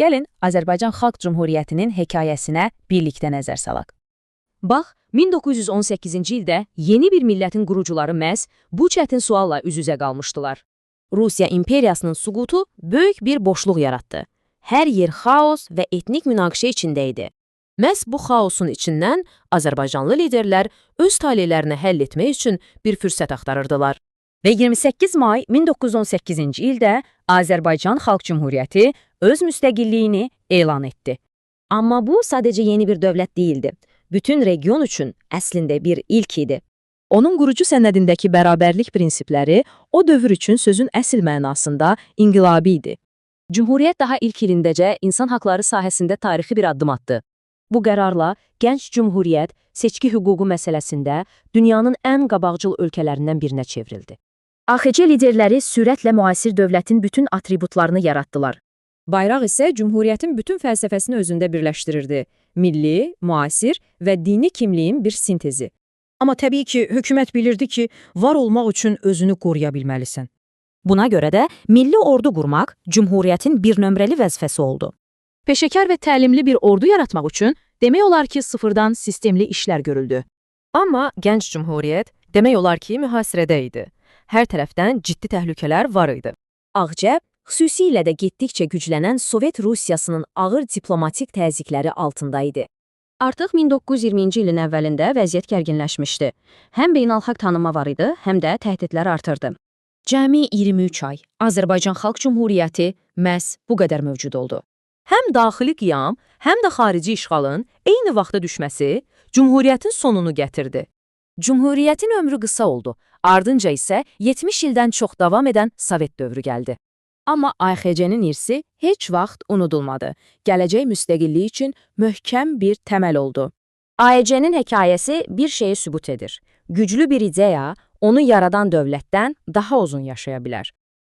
Gəlin, Azərbaycan Xalq Cümhuriyyətinin hekayəsinə birlikdə nəzər salaq. Bax, 1918-ci ildə yeni bir millətin qurucuları məhz bu çətin sualla üz-üzə qalmışdılar. Rusiya imperiyasının süqutu böyük bir boşluq yaratdı. Hər yer xaos və etnik münaqişə içində idi. Məhz bu xaosun içindən Azərbaycanlı liderlər öz taleylərini həll etmək üçün bir fürsət axtarırdılar. Və 28 may 1918-ci ildə Azərbaycan Xalq Cümhuriyyəti öz müstəqilliyini elan etdi. Amma bu sadəcə yeni bir dövlət değildi. Bütün region üçün əslində bir ilk idi. Onun qurucu sənədindəki bərabərlik prinsipləri o dövr üçün sözün əsl mənasında inqilabi idi. Cümhuriyyət daha ilk ilindəcə insan haqları sahəsində tarixi bir addım atdı. Bu qərarla gənc cümhuriyyət seçki hüququ məsələsində dünyanın ən qabaqcıl ölkələrindən birinə çevrildi. AXC liderləri sürətlə müasir dövlətin bütün atributlarını yaratdılar. Bayraq isə cümhuriyyətin bütün fəlsəfəsini özündə birləşdirirdi. Milli, müasir və dini kimliyin bir sintezi. Amma təbii ki, hökumət bilirdi ki, var olmaq üçün özünü qoruya bilməlisən. Buna görə də milli ordu qurmaq cümhuriyyətin bir nömrəli vəzifəsi oldu. Peşəkar və təlimli bir ordu yaratmaq üçün demək olar ki, sıfırdan sistemli işlər görüldü. Amma gənc cümhuriyyət demək olar ki, mühasirədə idi. Hər tərəfdən ciddi təhlükələr var idi. Ağcəb, xüsusilə də getdikcə güclənən Sovet Rusiyasının ağır diplomatik təzyiqləri altında idi. Artıq 1920-ci ilin əvvəlində vəziyyət gərginləşmişdi. Həm beynəlxalq tanınma var idi, həm də təhdidlər artırdı. Cəmi 23 ay Azərbaycan Xalq Cümhuriyyəti məhz bu qədər mövcud oldu. Həm daxili qiyam, həm də xarici işğalın eyni vaxtda düşməsi Cümhuriyyətin sonunu gətirdi. Cümhuriyyətin ömrü qısa oldu, ardınca isə 70 ildən çox davam edən Sovet dövrü gəldi. Amma AXC-nin irsi heç vaxt unudulmadı. Gələcək müstəqilliyi üçün möhkəm bir təməl oldu. AXC-nin hekayəsi bir şeyi sübut edir. Güclü bir ideya onu yaradan dövlətdən daha uzun yaşaya bilər.